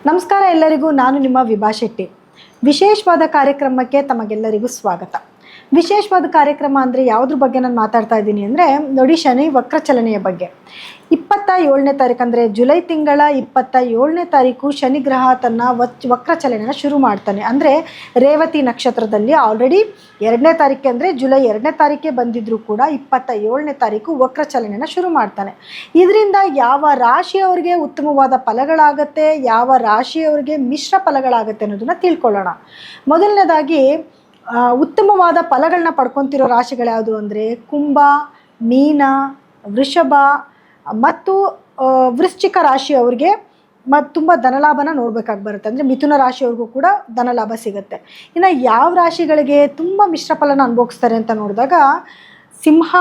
ನಮಸ್ಕಾರ ಎಲ್ಲರಿಗೂ. ನಾನು ನಿಮ್ಮ ವಿಭಾ ಶೆಟ್ಟಿ. ವಿಶೇಷವಾದ ಕಾರ್ಯಕ್ರಮಕ್ಕೆ ತಮಗೆಲ್ಲರಿಗೂ ಸ್ವಾಗತ. ವಿಶೇಷವಾದ ಕಾರ್ಯಕ್ರಮ ಅಂದರೆ ಯಾವುದ್ರ ಬಗ್ಗೆ ನಾನು ಮಾತಾಡ್ತಾ ಇದ್ದೀನಿ ಅಂದರೆ ನೋಡಿ, ಶನಿ ವಕ್ರಚಲನೆಯ ಬಗ್ಗೆ. 27ನೇ ತಾರೀಕು ಅಂದರೆ ಜುಲೈ ತಿಂಗಳ 27ನೇ ತಾರೀಕು ಶನಿ ಗ್ರಹ ತನ್ನ ವಕ್ರಚಲನೆಯನ್ನು ಶುರು ಮಾಡ್ತಾನೆ. ಅಂದರೆ ರೇವತಿ ನಕ್ಷತ್ರದಲ್ಲಿ ಆಲ್ರೆಡಿ 2ನೇ ತಾರೀಕು ಅಂದರೆ ಜುಲೈ 2ನೇ ತಾರೀಕೆ ಬಂದಿದ್ದರೂ ಕೂಡ 27ನೇ ತಾರೀಕು ವಕ್ರಚಲನೆಯನ್ನು ಶುರು ಮಾಡ್ತಾನೆ. ಇದರಿಂದ ಯಾವ ರಾಶಿಯವರಿಗೆ ಉತ್ತಮವಾದ ಫಲಗಳಾಗತ್ತೆ, ಯಾವ ರಾಶಿಯವರಿಗೆ ಮಿಶ್ರ ಫಲಗಳಾಗತ್ತೆ ಅನ್ನೋದನ್ನು ತಿಳ್ಕೊಳ್ಳೋಣ. ಮೊದಲನೇದಾಗಿ ಉತ್ತಮವಾದ ಫಲಗಳನ್ನ ಪಡ್ಕೊತಿರೋ ರಾಶಿಗಳು ಯಾವುದು ಅಂದರೆ ಕುಂಭ, ಮೀನ, ವೃಷಭ ಮತ್ತು ವೃಶ್ಚಿಕ ರಾಶಿಯವ್ರಿಗೆ ತುಂಬ ಧನಲಾಭನ ನೋಡಬೇಕಾಗಿ ಬರುತ್ತೆ. ಅಂದರೆ ಮಿಥುನ ರಾಶಿಯವ್ರಿಗೂ ಕೂಡ ಧನಲಾಭ ಸಿಗುತ್ತೆ. ಇನ್ನು ಯಾವ ರಾಶಿಗಳಿಗೆ ತುಂಬ ಮಿಶ್ರ ಫಲನ ಅನುಭವಿಸ್ತಾರೆ ಅಂತ ನೋಡಿದಾಗ ಸಿಂಹ,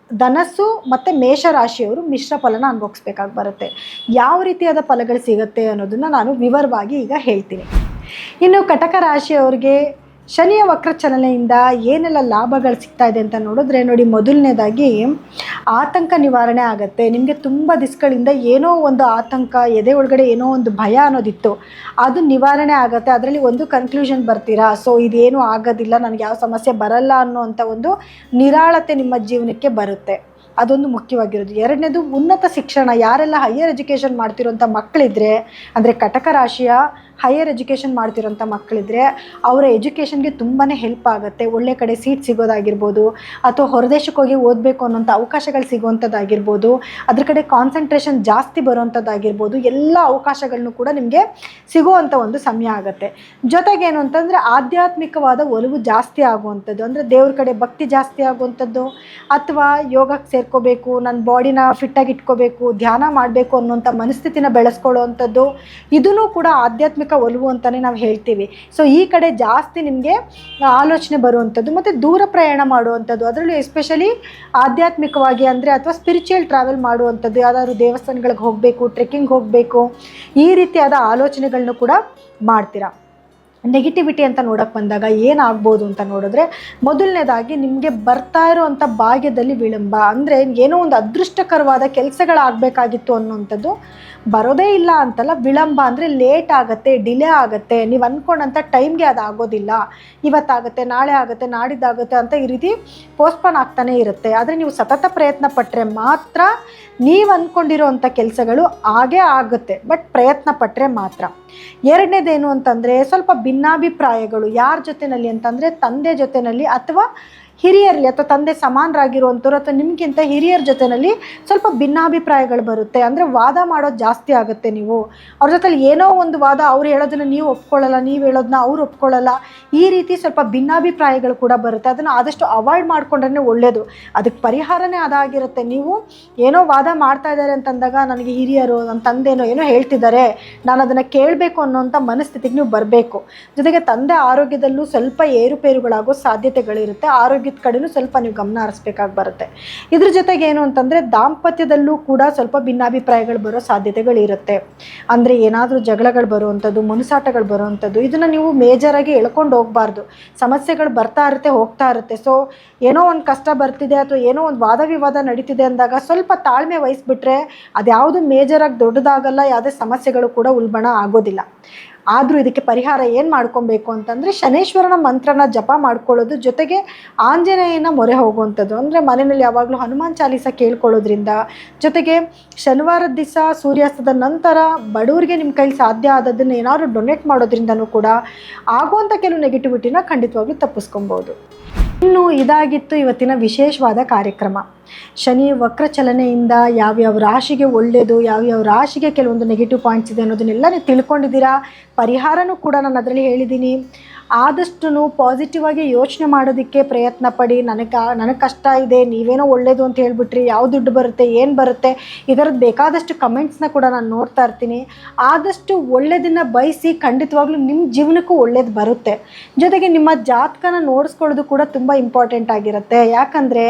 ಧನಸ್ಸು ಮತ್ತು ಮೇಷರಾಶಿಯವರು ಮಿಶ್ರ ಫಲನ ಅನುಭವಿಸ್ಬೇಕಾಗಿ ಬರುತ್ತೆ. ಯಾವ ರೀತಿಯಾದ ಫಲಗಳು ಸಿಗುತ್ತೆ ಅನ್ನೋದನ್ನು ನಾನು ವಿವರವಾಗಿ ಈಗ ಹೇಳ್ತೀನಿ. ಇನ್ನು ಕಟಕ ರಾಶಿಯವರಿಗೆ ಶನಿಯ ವಕ್ರಚಲನೆಯಿಂದ ಏನೆಲ್ಲ ಲಾಭಗಳು ಸಿಗ್ತಾ ಇದೆ ಅಂತ ನೋಡಿದ್ರೆ ನೋಡಿ, ಮೊದಲನೇದಾಗಿ ಆತಂಕ ನಿವಾರಣೆ ಆಗುತ್ತೆ. ನಿಮಗೆ ತುಂಬ ದಿವಸಗಳಿಂದ ಏನೋ ಒಂದು ಆತಂಕ, ಎದೆ ಒಳಗಡೆ ಏನೋ ಒಂದು ಭಯ ಅನ್ನೋದಿತ್ತು, ಅದು ನಿವಾರಣೆ ಆಗುತ್ತೆ. ಅದರಲ್ಲಿ ಒಂದು ಕನ್ಕ್ಲೂಷನ್ ಬರ್ತೀರಾ, ಸೊ ಇದೇನು ಆಗೋದಿಲ್ಲ, ನನಗೆ ಯಾವ ಸಮಸ್ಯೆ ಬರಲ್ಲ ಅನ್ನೋವಂಥ ಒಂದು ನಿರಾಳತೆ ನಿಮ್ಮ ಜೀವನಕ್ಕೆ ಬರುತ್ತೆ. ಅದೊಂದು ಮುಖ್ಯವಾಗಿರೋದು. ಎರಡನೇದು ಉನ್ನತ ಶಿಕ್ಷಣ. ಯಾರೆಲ್ಲ ಹೈಯರ್ ಎಜುಕೇಷನ್ ಮಾಡ್ತಿರೋಂಥ ಮಕ್ಕಳಿದ್ರೆ, ಅಂದರೆ ಕಟಕ ರಾಶಿಯ ಹೈಯರ್ ಎಜುಕೇಷನ್ ಮಾಡ್ತಿರೋಂಥ ಮಕ್ಕಳಿದ್ರೆ ಅವರ ಎಜುಕೇಷನ್ಗೆ ತುಂಬಾ ಹೆಲ್ಪ್ ಆಗುತ್ತೆ. ಒಳ್ಳೆ ಕಡೆ ಸೀಟ್ ಸಿಗೋದಾಗಿರ್ಬೋದು, ಅಥವಾ ಹೊರದೇಶಕ್ಕೆ ಹೋಗಿ ಓದಬೇಕು ಅನ್ನೋಂಥ ಅವಕಾಶಗಳು ಸಿಗುವಂಥದ್ದಾಗಿರ್ಬೋದು, ಅದ್ರ ಕಡೆ ಕಾನ್ಸಂಟ್ರೇಷನ್ ಜಾಸ್ತಿ ಬರುವಂಥದ್ದಾಗಿರ್ಬೋದು, ಎಲ್ಲ ಅವಕಾಶಗಳನ್ನು ಕೂಡ ನಿಮಗೆ ಸಿಗುವಂಥ ಒಂದು ಸಮಯ ಆಗುತ್ತೆ. ಜೊತೆಗೇನು ಅಂತಂದರೆ ಆಧ್ಯಾತ್ಮಿಕವಾದ ಒಲವು ಜಾಸ್ತಿ ಆಗುವಂಥದ್ದು, ಅಂದರೆ ದೇವ್ರ ಕಡೆ ಭಕ್ತಿ ಜಾಸ್ತಿ ಆಗುವಂಥದ್ದು, ಅಥವಾ ಯೋಗಕ್ಕೆ ಸೇರ್ಕೋಬೇಕು, ನನ್ನ ಬಾಡಿನ ಫಿಟ್ಟಾಗಿ ಇಟ್ಕೋಬೇಕು, ಧ್ಯಾನ ಮಾಡಬೇಕು ಅನ್ನೋಂಥ ಮನಸ್ಥಿತಿನ ಬೆಳೆಸ್ಕೊಳ್ಳುವಂಥದ್ದು, ಇದೂ ಕೂಡ ಆಧ್ಯಾತ್ಮಿಕ ಒಲವು ಅಂತಲೇ ನಾವು ಹೇಳ್ತೀವಿ. ಸೊ ಈ ಕಡೆ ಜಾಸ್ತಿ ನಿಮಗೆ ಆಲೋಚನೆ ಬರುವಂಥದ್ದು, ಮತ್ತು ದೂರ ಪ್ರಯಾಣ ಮಾಡುವಂಥದ್ದು, ಅದರಲ್ಲೂ ಎಸ್ಪೆಷಲಿ ಆಧ್ಯಾತ್ಮಿಕವಾಗಿ ಅಂದರೆ ಅಥವಾ ಸ್ಪಿರಿಚುವಲ್ ಟ್ರಾವೆಲ್ ಮಾಡುವಂಥದ್ದು, ಯಾವುದಾದ್ರು ದೇವಸ್ಥಾನಗಳಿಗೆ ಹೋಗಬೇಕು, ಟ್ರೆಕ್ಕಿಂಗ್ ಹೋಗಬೇಕು, ಈ ರೀತಿಯಾದ ಆಲೋಚನೆಗಳನ್ನೂ ಕೂಡ ಮಾಡ್ತೀರಾ. ನೆಗೆಟಿವಿಟಿ ಅಂತ ನೋಡೋಕ್ಕೆ ಬಂದಾಗ ಏನಾಗ್ಬೋದು ಅಂತ ನೋಡಿದ್ರೆ, ಮೊದಲನೇದಾಗಿ ನಿಮಗೆ ಬರ್ತಾ ಇರೋವಂಥ ಭಾಗ್ಯದಲ್ಲಿ ವಿಳಂಬ. ಅಂದರೆ ಏನೋ ಒಂದು ಅದೃಷ್ಟಕರವಾದ ಕೆಲಸಗಳಾಗಬೇಕಾಗಿತ್ತು ಅನ್ನೋವಂಥದ್ದು ಬರೋದೇ ಇಲ್ಲ ಅಂತಲ್ಲ, ವಿಳಂಬ ಅಂದರೆ ಲೇಟ್ ಆಗುತ್ತೆ, ಡಿಲೇ ಆಗುತ್ತೆ, ನೀವು ಅಂದ್ಕೊಂಡಂಥ ಟೈಮ್ಗೆ ಅದು ಆಗೋದಿಲ್ಲ. ಇವತ್ತಾಗುತ್ತೆ, ನಾಳೆ ಆಗುತ್ತೆ, ನಾಡಿದ್ದಾಗುತ್ತೆ ಅಂತ ಈ ರೀತಿ ಪೋಸ್ಟ್ಪೋನ್ ಆಗ್ತಾನೆ ಇರುತ್ತೆ. ಆದರೆ ನೀವು ಸತತ ಪ್ರಯತ್ನ ಪಟ್ಟರೆ ಮಾತ್ರ ನೀವು ಅಂದ್ಕೊಂಡಿರೋವಂಥ ಕೆಲಸಗಳು ಆಗೇ ಆಗುತ್ತೆ, ಬಟ್ ಪ್ರಯತ್ನ ಪಟ್ಟರೆ ಮಾತ್ರ. ಎರಡನೇದೇನು ಅಂತಂದರೆ ಸ್ವಲ್ಪ ಭಿನ್ನಾಭಿಪ್ರಾಯಗಳು. ಯಾರ ಜೊತೆಯಲ್ಲಿ ಅಂತಂದರೆ ತಂದೆ ಜೊತೆಯಲ್ಲಿ, ಅಥವಾ ಹಿರಿಯರಲ್ಲಿ, ಅಥವಾ ತಂದೆ ಸಮಾನರಾಗಿರುವಂಥವ್ರು ಅಥವಾ ನಿಮಗಿಂತ ಹಿರಿಯರ ಜೊತೆಯಲ್ಲಿ ಸ್ವಲ್ಪ ಭಿನ್ನಾಭಿಪ್ರಾಯಗಳು ಬರುತ್ತೆ. ಅಂದರೆ ವಾದ ಮಾಡೋದು ಜಾಸ್ತಿ ಆಗುತ್ತೆ. ನೀವು ಅವ್ರ ಜೊತೆಲಿ ಏನೋ ಒಂದು ವಾದ, ಅವ್ರು ಹೇಳೋದನ್ನು ನೀವು ಒಪ್ಕೊಳ್ಳಲ್ಲ, ನೀವು ಹೇಳೋದನ್ನ ಅವ್ರು ಒಪ್ಕೊಳ್ಳಲ್ಲ, ಈ ರೀತಿ ಸ್ವಲ್ಪ ಭಿನ್ನಾಭಿಪ್ರಾಯಗಳು ಕೂಡ ಬರುತ್ತೆ. ಅದನ್ನು ಆದಷ್ಟು ಅವಾಯ್ಡ್ ಮಾಡ್ಕೊಂಡ್ರೆ ಒಳ್ಳೆಯದು. ಅದಕ್ಕೆ ಪರಿಹಾರನೇ ಅದಾಗಿರುತ್ತೆ. ನೀವು ಏನೋ ವಾದ ಮಾಡ್ತಾ ಇದ್ದಾರೆ ಅಂತಂದಾಗ, ನನಗೆ ಹಿರಿಯರು, ನನ್ನ ತಂದೆನೋ ಏನೋ ಹೇಳ್ತಿದ್ದಾರೆ, ನಾನು ಅದನ್ನು ಕೇಳಬೇಕು ಅನ್ನೋಂಥ ಮನಸ್ಥಿತಿಗೆ ನೀವು ಬರಬೇಕು. ಜೊತೆಗೆ ತಂದೆ ಆರೋಗ್ಯದಲ್ಲೂ ಸ್ವಲ್ಪ ಏರುಪೇರುಗಳಾಗೋ ಸಾಧ್ಯತೆಗಳಿರುತ್ತೆ. ಆರೋಗ್ಯದ ಕಡೆನೂ ಸ್ವಲ್ಪ ನೀವು ಗಮನ ಹರಿಸ್ಬೇಕಾಗಿ ಬರುತ್ತೆ. ಇದ್ರ ಜೊತೆಗೆ ಏನು ಅಂತಂದರೆ ದಾಂಪತ್ಯದಲ್ಲೂ ಕೂಡ ಸ್ವಲ್ಪ ಭಿನ್ನಾಭಿಪ್ರಾಯಗಳು ಬರೋ ಸಾಧ್ಯತೆಗಳಿರುತ್ತೆ. ಅಂದರೆ ಏನಾದರೂ ಜಗಳಗಳು ಬರುವಂಥದ್ದು, ಮನಸಾಟಗಳು ಬರುವಂಥದ್ದು, ಇದನ್ನು ನೀವು ಮೇಜರಾಗಿ ಎಳ್ಕೊಂಡು ಹೋಗಬಾರ್ದು. ಸಮಸ್ಯೆಗಳು ಬರ್ತಾ ಇರುತ್ತೆ, ಹೋಗ್ತಾ ಇರುತ್ತೆ. ಸೊ ಏನೋ ಒಂದು ಕಷ್ಟ ಬರ್ತಿದೆ ಅಥವಾ ಏನೋ ಒಂದು ವಾದ ವಿವಾದ ನಡೀತಿದೆ ಅಂದಾಗ ಸ್ವಲ್ಪ ತಾಳ್ಮೆ ವಹಿಸ್ಬಿಟ್ರೆ ಅದ್ಯಾವುದು ಮೇಜರಾಗಿ ದೊಡ್ಡದಾಗಲ್ಲ, ಯಾವುದೇ ಸಮಸ್ಯೆಗಳು ಕೂಡ ಉಲ್ಬಣ ಆಗೋದಿಲ್ಲ. ಆದರೂ ಇದಕ್ಕೆ ಪರಿಹಾರ ಏನು ಮಾಡ್ಕೊಬೇಕು ಅಂತಂದರೆ ಶನೇಶ್ವರನ ಮಂತ್ರನ ಜಪ ಮಾಡ್ಕೊಳ್ಳೋದು, ಜೊತೆಗೆ ಆಂಜನೇಯನ ಮೊರೆ ಹೋಗುವಂಥದ್ದು. ಅಂದರೆ ಮನೆಯಲ್ಲಿ ಯಾವಾಗಲೂ ಹನುಮಾನ್ ಚಾಲೀಸ ಕೇಳ್ಕೊಳ್ಳೋದ್ರಿಂದ, ಜೊತೆಗೆ ಶನಿವಾರದ ದಿವಸ ಸೂರ್ಯಾಸ್ತದ ನಂತರ ಬಡವರಿಗೆ ನಿಮ್ಮ ಕೈಲಿ ಸಾಧ್ಯ ಆದದನ್ನು ಏನಾದರೂ ಡೊನೇಟ್ ಮಾಡೋದ್ರಿಂದನೂ ಕೂಡ ಆಗುವಂಥ ಕೆಲವು ನೆಗೆಟಿವಿಟಿನ ಖಂಡಿತವಾಗ್ಲೂ ತಪ್ಪಿಸ್ಕೊಬೋದು. ಇನ್ನು ಇದಾಗಿತ್ತು ಇವತ್ತಿನ ವಿಶೇಷವಾದ ಕಾರ್ಯಕ್ರಮ. ಶನಿ ವಕ್ರಚಲನೆಯಿಂದ ಯಾವ್ಯಾವ ರಾಶಿಗೆ ಒಳ್ಳೆಯದು, ಯಾವ್ಯಾವ ರಾಶಿಗೆ ಕೆಲವೊಂದು ನೆಗೆಟಿವ್ ಪಾಯಿಂಟ್ಸ್ ಇದೆ ಅನ್ನೋದನ್ನೆಲ್ಲ ನೀವು ತಿಳ್ಕೊಂಡಿದ್ದೀರಾ. ಪರಿಹಾರನೂ ಕೂಡ ನಾನು ಅದರಲ್ಲಿ ಹೇಳಿದ್ದೀನಿ. ಆದಷ್ಟು ಪಾಸಿಟಿವ್ ಆಗಿ ಯೋಚನೆ ಮಾಡೋದಕ್ಕೆ ಪ್ರಯತ್ನ ಪಡಿ. ನನಗೆ ಕಷ್ಟ ಇದೆ, ನೀವೇನೋ ಒಳ್ಳೆಯದು ಅಂತ ಹೇಳ್ಬಿಟ್ರಿ, ಯಾವ ದುಡ್ಡು ಬರುತ್ತೆ, ಏನು ಬರುತ್ತೆ, ಇದರದ್ದು ಬೇಕಾದಷ್ಟು ಕಮೆಂಟ್ಸ್ನ ಕೂಡ ನಾನು ನೋಡ್ತಾ ಇರ್ತೀನಿ. ಆದಷ್ಟು ಒಳ್ಳೆಯದನ್ನು ಬಯಸಿ, ಖಂಡಿತವಾಗ್ಲೂ ನಿಮ್ಮ ಜೀವನಕ್ಕೂ ಒಳ್ಳೇದು ಬರುತ್ತೆ. ಜೊತೆಗೆ ನಿಮ್ಮ ಜಾತಕನ ನೋಡಿಸ್ಕೊಳ್ಳೋದು ಕೂಡ ತುಂಬ ಇಂಪಾರ್ಟೆಂಟ್ ಆಗಿರುತ್ತೆ. ಯಾಕಂದರೆ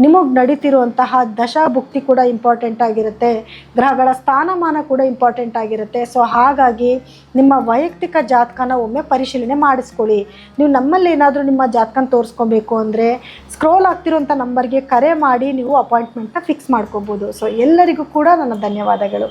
ನಿಮಗೆ ನಡೀತಿರುವಂತಹ ದಶಾಭುಕ್ತಿ ಕೂಡ ಇಂಪಾರ್ಟೆಂಟ್ ಆಗಿರುತ್ತೆ, ಗ್ರಹಗಳ ಸ್ಥಾನಮಾನ ಕೂಡ ಇಂಪಾರ್ಟೆಂಟ್ ಆಗಿರುತ್ತೆ. ಸೊ ಹಾಗಾಗಿ ನಿಮ್ಮ ವೈಯಕ್ತಿಕ ಜಾತಕನ ಒಮ್ಮೆ ಪರಿಶೀಲನೆ ಮಾಡಿಸ್ಕೊಳ್ಳಿ. ನೀವು ನಮ್ಮಲ್ಲಿ ಏನಾದರೂ ನಿಮ್ಮ ಜಾತಕನ ತೋರಿಸ್ಕೊಬೇಕು ಅಂದರೆ ಸ್ಕ್ರೋಲ್ ಆಗ್ತಿರೋಂಥ ನಂಬರ್ಗೆ ಕರೆ ಮಾಡಿ ನೀವು ಅಪಾಯಿಂಟ್ಮೆಂಟ್ನ ಫಿಕ್ಸ್ ಮಾಡ್ಕೋಬೋದು. ಸೊ ಎಲ್ಲರಿಗೂ ಕೂಡ ನನ್ನ ಧನ್ಯವಾದಗಳು.